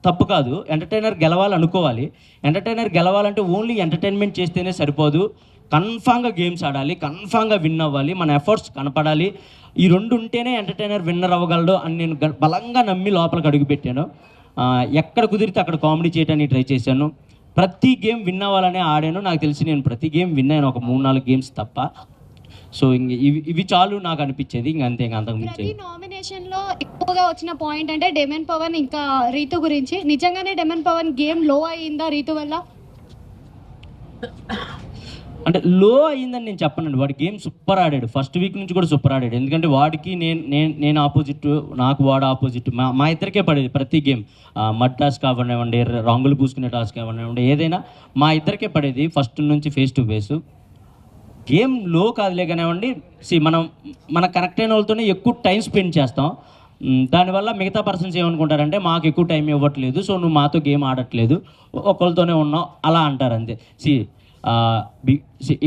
తప్పు కాదు, ఎంటర్టైనర్ గెలవాలి అనుకోవాలి. ఎంటర్టైనర్ గెలవాలంటే ఓన్లీ ఎంటర్టైన్మెంట్ చేస్తేనే సరిపోదు, కన్ఫామ్గా గేమ్స్ ఆడాలి, కన్ఫామ్గా విన్ అవ్వాలి, మన ఎఫర్ట్స్ కనపడాలి. ఈ రెండు ఉంటేనే ఎంటర్టైనర్ విన్నర్ అవ్వగలడు అని నేను బలంగా నమ్మి లోపలికి అడుగుపెట్టాను. ఎక్కడ కుదిరితే అక్కడ కామెడీ చేయడానికి ట్రై చేశాను. ప్రతి గేమ్ విన్ అవ్వాలనే ఆడాను. నాకు తెలిసి నేను ప్రతి గేమ్ విన్ అయ్యాను, ఒక 3-4 గేమ్స్ తప్ప. సో ఇవి చాలు నాకు అనిపించేది, అంతే, అంతకు మించి. నామినేషన్లో ఎక్కువగా వచ్చిన పాయింట్ అంటే డెమన్ పవన్ ఇంకా రీతు గురించి. నిజంగానే డెమన్ పవన్ గేమ్ లో అయిందా రీతు వల్ల? అంటే లో అయ్యిందని నేను చెప్పనండి, వాడి గేమ్ సూపర్ ఆడాడు, ఫస్ట్ వీక్ నుంచి కూడా సూపర్ ఆడాడు. ఎందుకంటే వాడికి నేను ఆపోజిట్, నాకు వాడు ఆపోజిట్, మా ఇద్దరికే పడేది ప్రతి గేమ్. మడ్ టాస్క్ కావనివ్వండి, రంగులు పూసుకునే టాస్క్ కావనివ్వండి, ఏదైనా మా ఇద్దరికే పడేది ఫస్ట్ నుంచి ఫేస్ టు ఫేస్. గేమ్ లో కాదులే కానివ్వండి, మన కనెక్ట్ అయిన వాళ్ళతోనే ఎక్కువ టైం స్పెండ్ చేస్తాం. దానివల్ల మిగతా పర్సన్స్ ఏమనుకుంటారంటే మాకు ఎక్కువ టైం ఇవ్వట్లేదు, సో నువ్వు మాతో గేమ్ ఆడట్లేదు, ఒకరితోనే ఉన్నావు అలా అంటారు అంతే.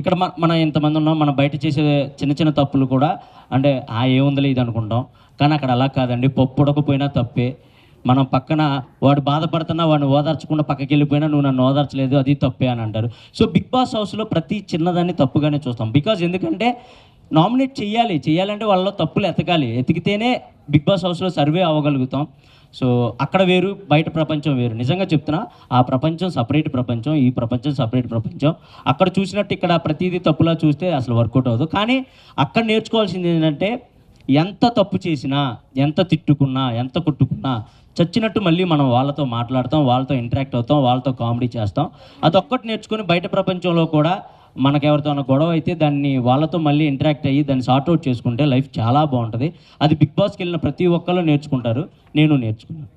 ఇక్కడ మన ఎంతమంది ఉన్నాం, మనం బయట చేసే చిన్న చిన్న తప్పులు కూడా అంటే ఏముందలే ఇది అనుకుంటాం, కానీ అక్కడ అలా కాదండి. పప్పు ఉడకపోయినా తప్పే. మనం పక్కన వాడు బాధపడుతున్నా వాడిని ఓదార్చకుండా పక్కకి వెళ్ళిపోయినా నువ్వు నన్ను ఓదార్చలేదు, అది తప్పే అని అంటారు. సో బిగ్ బాస్ హౌస్లో ప్రతి చిన్నదాన్ని తప్పుగానే చూస్తాం. బికాజ్ ఎందుకంటే నామినేట్ చేయాలంటే వాళ్ళలో తప్పులు ఎతికితేనే బిగ్ బాస్ హౌస్లో సర్వే అవ్వగలుగుతాం. సో అక్కడ వేరు, బయట ప్రపంచం వేరు. నిజంగా చెప్తున్నా, ఆ ప్రపంచం సపరేట్ ప్రపంచం, ఈ ప్రపంచం సపరేట్ ప్రపంచం. అక్కడ చూసినట్టు ఇక్కడ ప్రతిదీ తప్పులా చూస్తే అసలు వర్కౌట్ అవ్వదు. కానీ అక్కడ నేర్చుకోవాల్సింది ఏంటంటే ఎంత తప్పు చేసినా, ఎంత తిట్టుకున్నా, ఎంత కొట్టుకున్నా చచ్చినట్టు మళ్ళీ మనం వాళ్ళతో మాట్లాడతాం, వాళ్ళతో ఇంటరాక్ట్ అవుతాం, వాళ్ళతో కామెడీ చేస్తాం. అదొక్కటి నేర్చుకొని బయట ప్రపంచంలో కూడా మనకెవరితో గొడవ అయితే దాన్ని వాళ్ళతో మళ్ళీ ఇంటరాక్ట్ అయ్యి దాన్ని సార్ట్అవుట్ చేసుకుంటే లైఫ్ చాలా బాగుంటుంది. అది బిగ్ బాస్కి వెళ్ళిన ప్రతి ఒక్కళ్ళు నేర్చుకుంటారు, నేను నేర్చుకున్నాను.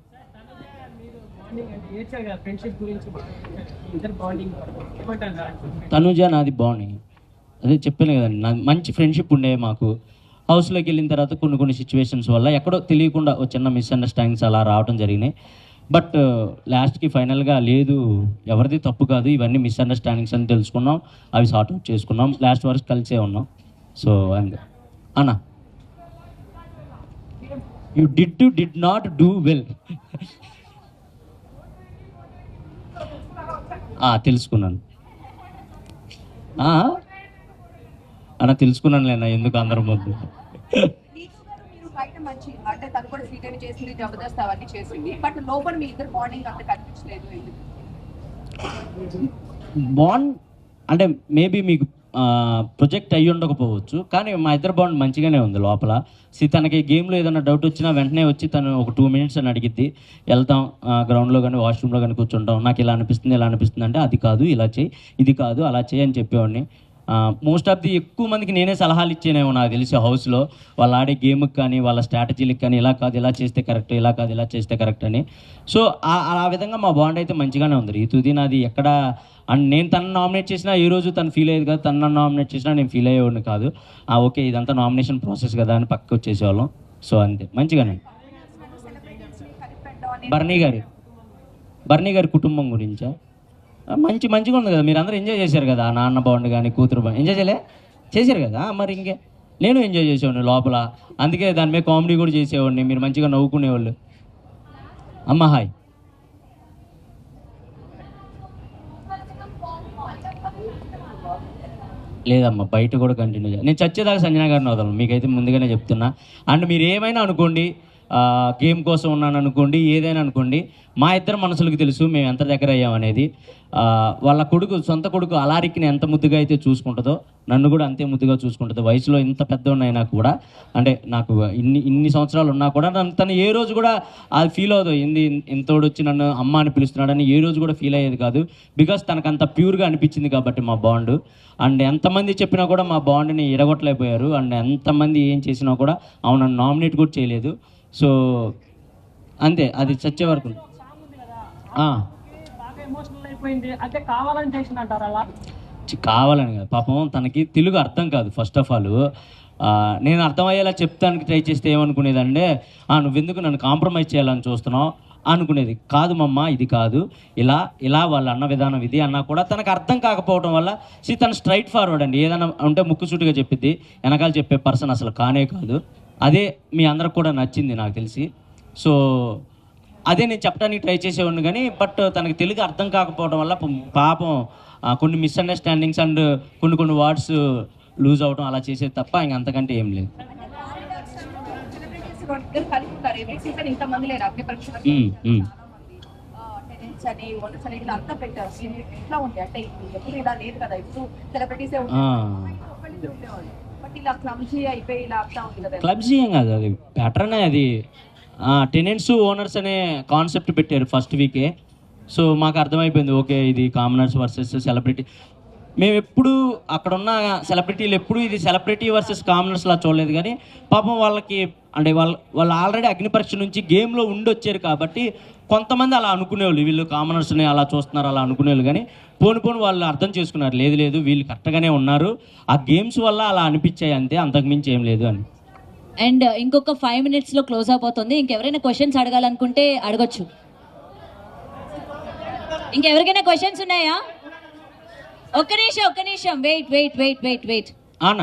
తనుజ నాది బాగుంది, అదే చెప్పాను కదండి, మంచి ఫ్రెండ్షిప్ ఉండే మాకు. హౌస్లోకి వెళ్ళిన తర్వాత కొన్ని సిచ్యువేషన్స్ వల్ల ఎక్కడో తెలియకుండా ఒక చిన్న మిస్అండర్స్టాండింగ్స్ అలా రావడం జరిగినాయి. బట్ లాస్ట్కి ఫైనల్గా లేదు, ఎవరిది తప్పు కాదు, ఇవన్నీ మిస్అండర్స్టాండింగ్స్ అని తెలుసుకున్నాం, అవి సార్ట్అవుట్ చేసుకున్నాం, లాస్ట్ వరకు కలిసే ఉన్నాం. సో అండ్ అన్నా you did not do well. తెలుసుకున్నాను అన్న, తెలుసుకున్నాను లేనా, ఎందుకు అందరం ముందు. బయట మంచి అంటే తను కూడా శ్రీదేవి చేసింది, జబర్దస్త్ అవన్నీ చేసింది, బట్ లోపల మీ ఇద్దరు బాండింగ్ అంత కనిపించలేదు. బాండ్ అంటే మేబీ మీకు ప్రొజెక్ట్ అయ్యి ఉండకపోవచ్చు, కానీ మా ఇద్దరు బాండ్ మంచిగానే ఉంది లోపల. తనకి గేమ్లో ఏదైనా డౌట్ వచ్చినా వెంటనే వచ్చి తను ఒక 2 minutes అని అడిగిద్ది, వెళ్తాం గ్రౌండ్లో కానీ వాష్రూమ్లో కానీ కూర్చుంటాం, నాకు ఇలా అనిపిస్తుంది అంటే అది కాదు ఇలా చేయి, ఇది కాదు అలా చేయి అని చెప్పేవాడిని. మోస్ట్ ఆఫ్ ది ఎక్కువ మందికి నేనే సలహాలు ఇచ్చేనేమో నాకు తెలిసి హౌస్లో, వాళ్ళు ఆడే గేమ్కి కానీ వాళ్ళ స్ట్రాటజీలకు కానీ, ఇలా కాదు ఇలా చేస్తే కరెక్ట్, ఇలా కాదు ఇలా చేస్తే కరెక్ట్ అని. సో ఆ విధంగా మా బాండ్ అయితే మంచిగానే ఉంది. రీతుది నాది ఎక్కడ అండ్ నేను తనను నామినేట్ చేసినా ఏ రోజు తను ఫీల్ అయ్యేది కాదు, తను నన్ను నామినేట్ చేసినా నేను ఫీల్ అయ్యేవాడిని కాదు. ఓకే ఇదంతా నామినేషన్ ప్రాసెస్ కదా అని పక్కకు వచ్చేసేవాళ్ళం. సో అంతే, మంచిగానే. బర్నీ గారి కుటుంబం గురించా మంచిగా ఉంది కదా, మీరు అందరూ ఎంజాయ్ చేశారు కదా, నాన్న బాండ్ కానీ కూతురు బాండ్ ఎంజాయ్ చేశారు కదా, మరి ఇంకే నేను ఎంజాయ్ చేసేవాడిని లోపల, అందుకే దాని మీద కామెడీ కూడా చేసేవాడిని, మీరు మంచిగా నవ్వుకునేవాళ్ళు. అమ్మ హాయ్. లేదమ్మా, బయట కూడా కంటిన్యూ చేయాలి. నేను చచ్చేదాకా సంజన గారిని వదలను, మీకైతే ముందుగానే చెప్తున్నా. అండ్ మీరు ఏమైనా అనుకోండి, గేమ్ కోసం ఉన్నాను అనుకోండి, ఏదైనా అనుకోండి, మా ఇద్దరు మనసులకు తెలుసు మేము ఎంత దగ్గర అయ్యామనేది. వాళ్ళ సొంత కొడుకు అలారిక్ని ఎంత ముద్దుగా అయితే చూసుకుంటుందో నన్ను కూడా అంతే ముద్దుగా చూసుకుంటుంది. వయసులో ఇంత పెద్ద ఉన్నాయినా కూడా, అంటే నాకు ఇన్ని సంవత్సరాలు ఉన్నా కూడా తను ఏ రోజు కూడా అది ఫీల్ అవ్వదు, ఇంతోడు వచ్చి నన్ను అమ్మ అని పిలుస్తున్నాడని ఏ రోజు కూడా ఫీల్ అయ్యేది కాదు. బికాస్ తనకు అంత ప్యూర్గా అనిపించింది కాబట్టి మా బాండ్. అండ్ ఎంతమంది చెప్పినా కూడా మా బాండ్ని ఎడగొట్టలేకపోయారు. అండ్ ఎంతమంది ఏం చేసినా కూడా నన్ను నామినేట్ కూడా చేయలేదు. సో అంతే, అది చచ్చే వరకు. కావాలని కాదు పాపం, తనకి తెలుగు అర్థం కాదు. ఫస్ట్ ఆఫ్ ఆల్ నేను అర్థమయ్యేలా చెప్తానికి ట్రై చేస్తే ఏమనుకునేదంటే, నువ్వెందుకు నన్ను కాంప్రమైజ్ చేయాలని చూస్తున్నావు అనుకునేది. కాదు మమ్మ, ఇది కాదు, ఇలా వాళ్ళ అన్న విధానం ఇది అన్నా కూడా తనకు అర్థం కాకపోవడం వల్ల తను స్ట్రైట్ ఫార్వర్డ్ అండి. ఏదైనా ఉంటే ముక్కుసూటిగా చెప్పిద్ది, వెనకాల చెప్పే పర్సన్ అసలు కానే కాదు. అదే మీ అందరికి కూడా నచ్చింది నాకు తెలిసి. సో అదే నేను చెప్పడానికి ట్రై చేసేవాడిని, కానీ బట్ తనకి తెలుగు అర్థం కాకపోవడం వల్ల పాపం కొన్ని మిస్అండర్స్టాండింగ్స్ అండ్ కొన్ని వర్డ్స్ లూజ్ అవడం అలా చేసేది తప్ప ఇంక అంతకంటే ఏం లేదు. క్లబ్జీ ఏం కాదు, అది ప్యాటర్న్. అది టెనెంట్స్ ఓనర్స్ అనే కాన్సెప్ట్ పెట్టారు ఫస్ట్ వీకే. సో మాకు అర్థమైపోయింది, ఓకే ఇది కామనర్స్ వర్సెస్ సెలబ్రిటీ. మేము ఎప్పుడు అక్కడ ఉన్న సెలబ్రిటీలు ఎప్పుడు ఇది సెలబ్రిటీ వర్సెస్ కామనర్స్లా చూడలేదు. కానీ పాపం వాళ్ళకి అంటే వాళ్ళు ఆల్రెడీ అగ్నిపరీక్ష నుంచి గేమ్లో ఉండొచ్చారు కాబట్టి కొంతమంది అలా అనుకునేవాళ్ళు, వీళ్ళు కామనర్స్ని అలా చూస్తున్నారు అలా అనుకునేవాళ్ళు. కానీ పోను వాళ్ళు అర్థం చేసుకున్నారు, లేదు వీళ్ళు కరెక్ట్గానే ఉన్నారు, ఆ గేమ్స్ వల్ల అలా అనిపించాయి అంతే, అంతకుమించి ఏం లేదు అని. అండ్ ఇంకొక 5 minutes లో క్లోజ్ అయిపోతుంది. ఇంకెవరైనా క్వశ్చన్స్ అడగాలనుకుంటే అడగొచ్చు. ఇంకెవరికైనా క్వశ్చన్స్ ఉన్నాయా? ఒక్క నిమిషం వెయిట్. అన్న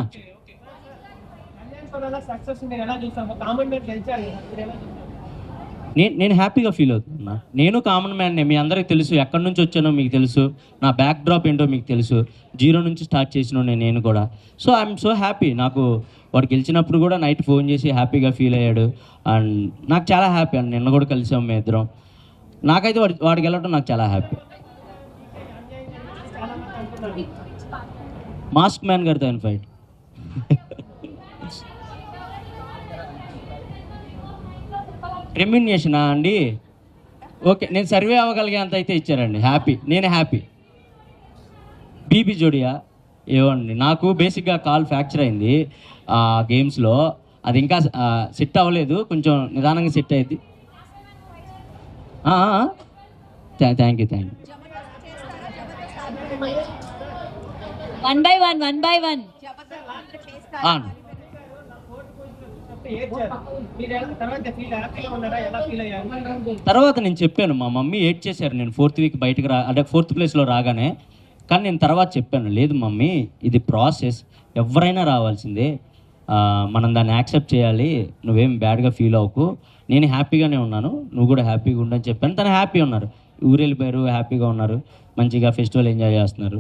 నేను హ్యాపీగా ఫీల్ అవుతున్నా. నేను కామన్ మ్యాన్నే, మీ అందరికీ తెలుసు ఎక్కడి నుంచి వచ్చానో మీకు తెలుసు, నా బ్యాక్ డ్రాప్ ఏంటో మీకు తెలుసు, 0 నుంచి స్టార్ట్ చేసిన నేను కూడా. So I'm so happy. నాకు వాడు గెలిచినప్పుడు కూడా నైట్ ఫోన్ చేసి హ్యాపీగా ఫీల్ అయ్యాడు. అండ్ నాకు చాలా హ్యాపీ అండి. నిన్న కూడా కలిసాం మీ ఇద్దరం. నాకైతే వాడికి వెళ్ళడం నాకు చాలా హ్యాపీ. మాస్క్ మ్యాన్ గారితో ఆయన ఫైట్. రెమ్యునేషనా అండి? ఓకే, నేను సర్వే అవ్వగలిగేంత అయితే ఇచ్చారండి. హ్యాపీ, నేను హ్యాపీ. బీబీ జోడియా ఏవండి, నాకు బేసిక్గా కాల్ ఫ్రాక్చర్ అయింది గేమ్స్లో. అది ఇంకా సెట్ అవ్వలేదు, కొంచెం నిదానంగా సెట్ అయ్యింది. Thank you. 1 by 1. తర్వాత నేను చెప్పాను, మా మమ్మీ ఏడ్ చేశారు నేను 4th week బయటకు అంటే 4th ప్లేస్లో రాగానే. కానీ నేను తర్వాత చెప్పాను, లేదు మమ్మీ ఇది ప్రాసెస్, ఎవరైనా రావాల్సిందే, మనం దాన్ని యాక్సెప్ట్ చేయాలి, నువ్వేం బ్యాడ్గా ఫీల్ అవ్వకు, నేను హ్యాపీగానే ఉన్నాను, నువ్వు కూడా హ్యాపీగా ఉండని చెప్పాను. తను హ్యాపీ ఉన్నారు, ఊరు వెళ్ళిపోయారు, హ్యాపీగా ఉన్నారు, మంచిగా ఫెస్టివల్ ఎంజాయ్ చేస్తున్నారు.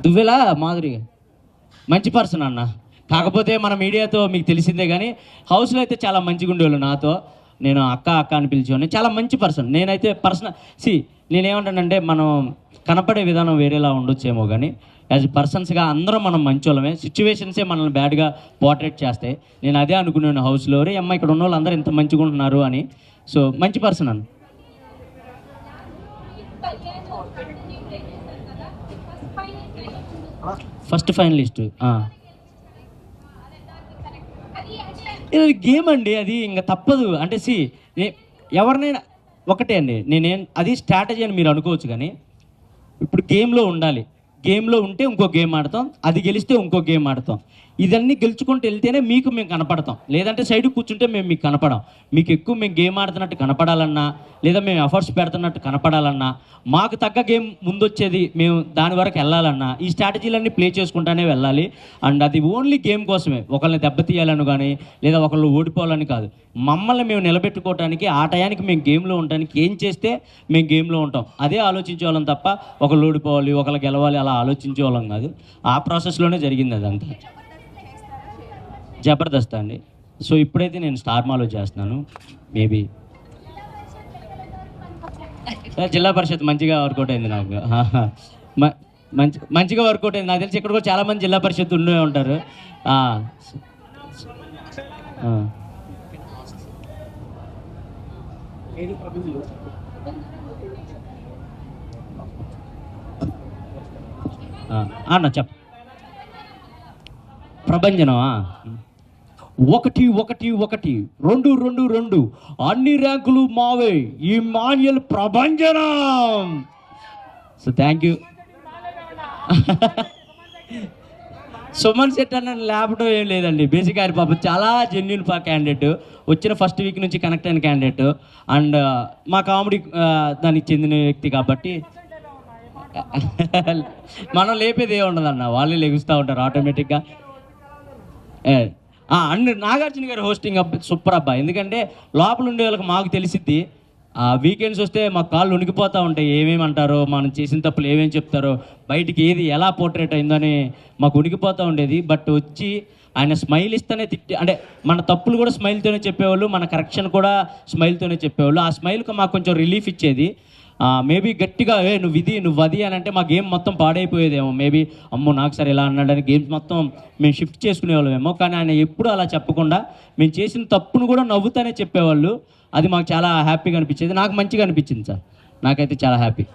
దువ్వెలా మాధురి మంచి పర్సన్ అన్న, కాకపోతే మన మీడియాతో మీకు తెలిసిందే, కానీ హౌస్లో అయితే చాలా మంచిగా ఉండేవాళ్ళు నాతో. నేను అక్క అని పిలిచేవాడిని. చాలా మంచి పర్సన్. నేనైతే నేనేమంటానంటే మనం కనపడే విధానం వేరేలా ఉండొచ్చేమో, కానీ యాజ్ పర్సన్స్గా అందరం మనం మంచోళ్ళమే. సిచ్యువేషన్సే మనల్ని బ్యాడ్గా పోర్ట్రేట్ చేస్తాయి. నేను అదే అనుకున్నాను హౌస్లో, రే అమ్మ ఇక్కడ ఉన్న వాళ్ళు అందరూ ఇంత మంచిగా ఉంటున్నారు అని. సో మంచి పర్సన్ అన్న. ఫస్ట్ ఫైనలిస్ట్ ఇది గేమ్ అండి, అది ఇంకా తప్పదు. అంటే ఎవరినైనా ఒకటే అండి, అది స్ట్రాటజీ అని మీరు అనుకోవచ్చు, కానీ ఇప్పుడు గేమ్లో ఉండాలి. గేమ్లో ఉంటే ఇంకో గేమ్ ఆడతాం, అది గెలిస్తే ఇంకో గేమ్ ఆడతాం. ఇదన్నీ గెలుచుకుంటూ వెళ్తేనే మేము కనపడతాం. లేదంటే సైడ్కి కూర్చుంటే మేము మీకు కనపడాం. మీకు ఎక్కువ మేము గేమ్ ఆడుతున్నట్టు కనపడాలన్నా, లేదా మేము ఎఫర్ట్స్ పెడుతున్నట్టు కనపడాలన్నా, మాకు తగ్గ గేమ్ ముందొచ్చేది మేము దాని వరకు వెళ్ళాలన్నా ఈ స్ట్రాటజీలన్నీ ప్లే చేసుకుంటానే వెళ్ళాలి. అండ్ అది ఓన్లీ గేమ్ కోసమే, ఒకళ్ళని దెబ్బతీయాలని కానీ లేదా ఒకళ్ళు ఓడిపోవాలని కాదు. మమ్మల్ని మేము నిలబెట్టుకోవడానికి, ఆ టయానికి మేము గేమ్లో ఉండడానికి ఏం చేస్తే మేము గేమ్లో ఉంటాం అదే ఆలోచించేవాళ్ళం తప్ప ఒకళ్ళు ఓడిపోవాలి, ఒకళ్ళు గెలవాలి అలా ఆలోచించేవాళ్ళం కాదు. ఆ ప్రాసెస్లోనే జరిగింది అదంతా. జబర్దస్త్ అండి. సో ఇప్పుడైతే నేను స్టార్ మాలో చేస్తున్నాను. మేబీ జిల్లా పరిషత్ మంచిగా వర్కౌట్ అయింది నాకు. మంచిగా వర్కౌట్ అయింది. నాకు తెలిసి ఇక్కడ కూడా చాలామంది జిల్లా పరిషత్ ఉండే ఉంటారు. అన్న చెప్ప ప్రభంజనమా 1 2 అన్ని ర్యాంకులు మావే, ఈ మాన్యుల్ ప్రభంజనం. So thank you. Suman Shetty అన్న లేపడం ఏం లేదండి. బేసిక్ ఆయన పాపం చాలా జెన్యున్ క్యాండిడేట్, వచ్చిన ఫస్ట్ వీక్ నుంచి కనెక్ట్ అయిన క్యాండిడేట్. అండ్ మా కామెడీ దానికి చెందిన వ్యక్తి కాబట్టి మనం లేపేది ఏ ఉండదన్న, వాళ్ళే లెగుస్తూ ఉంటారు ఆటోమేటిక్గా. అండ్ నాగార్జున గారు హోస్టింగ్ సూపర్ అబ్బా. ఎందుకంటే లోపల ఉండే వాళ్ళకి మాకు తెలిసిద్ది, వీకెండ్స్ వస్తే మాకు కాళ్ళు ఉనికిపోతూ ఉంటాయి, ఏమేమి అంటారో, మనం చేసిన తప్పులు ఏమేమి చెప్తారో, బయటికి ఏది ఎలా పోర్ట్రేట్ అయిందని మాకు ఉనికిపోతూ ఉండేది. బట్ వచ్చి ఆయన స్మైల్ ఇస్తేనే అంటే మన తప్పులు కూడా స్మైల్తోనే చెప్పేవాళ్ళు, మన కరెక్షన్ కూడా స్మైల్తోనే చెప్పేవాళ్ళు. ఆ స్మైల్కి మాకు కొంచెం రిలీఫ్ ఇచ్చేది. మేబీ గట్టిగా నువ్వు అది అని అంటే మా గేమ్ మొత్తం పాడైపోయేదేమో. మేబీ అమ్మో నాకు సరే ఇలా అన్నాడని గేమ్స్ మొత్తం మేము షిఫ్ట్ చేసుకునేవాళ్ళమేమో. కానీ ఆయన ఎప్పుడూ అలా చెప్పకుండా మేము చేసిన తప్పును కూడా నవ్వుతానే చెప్పేవాళ్ళు. అది మాకు చాలా హ్యాపీగా అనిపించేది. నాకు మంచిగా అనిపించింది సార్, నాకైతే చాలా హ్యాపీ.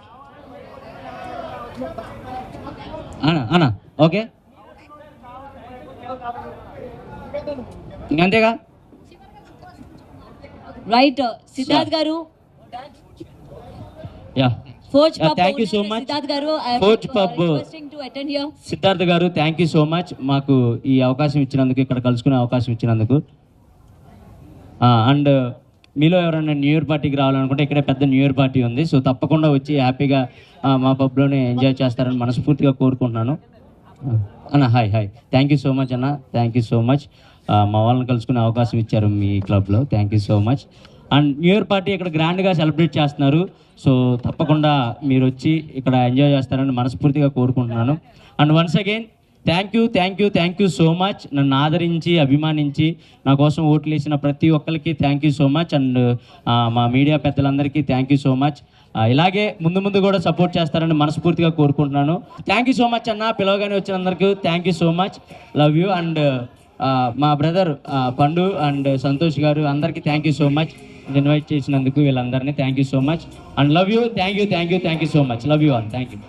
అన్నా ఓకే, ఇంకంతేగా. రైట్ సిద్ధార్థ్ గారు. Yeah forge thank you so much Siddharth గారు forge pub requesting to attend here. Siddharth గారు థ్యాంక్ యూ సో మచ్ మాకు ఈ అవకాశం ఇచ్చినందుకు, ఇక్కడ కలుసుకునే అవకాశం ఇచ్చినందుకు. అండ్ మీలో ఎవరైనా న్యూ ఇయర్ పార్టీకి రావాలనుకుంటే ఇక్కడే పెద్ద న్యూ ఇయర్ పార్టీ ఉంది. సో తప్పకుండా వచ్చి హ్యాపీగా మా పబ్లోనే ఎంజాయ్ చేస్తారని మనస్ఫూర్తిగా కోరుకుంటున్నాను. అన్న hi thank you so much అన్న, థ్యాంక్ యూ సో మచ్. మా వాళ్ళని కలుసుకునే అవకాశం ఇచ్చారు మీ క్లబ్లో, thank you so much. And new year party ఇక్కడ గ్రాండ్గా సెలబ్రేట్ చేస్తున్నారు. సో తప్పకుండా మీరు వచ్చి ఇక్కడ ఎంజాయ్ చేస్తారని మనస్ఫూర్తిగా కోరుకుంటున్నాను. And once again thank you so much. నన్ను ఆదరించి అభిమానించి నా కోసం ఓట్లు వేసిన ప్రతి ఒక్కరికి thank you so much. And మా మీడియా పెద్దలందరికీ థ్యాంక్ యూ సో మచ్. ఇలాగే ముందు కూడా సపోర్ట్ చేస్తారని మనస్ఫూర్తిగా కోరుకుంటున్నాను. థ్యాంక్ యూ సో మచ్ అన్న, పిలవగానే వచ్చినందరికీ thank you so much, love you. And మా బ్రదర్ పండు అండ్ సంతోష్ గారు అందరికీ thank you so much invite చేసినందుకు, వీళ్ళందరినీ thank you so much. And love you, thank you so much, love you all, thank you.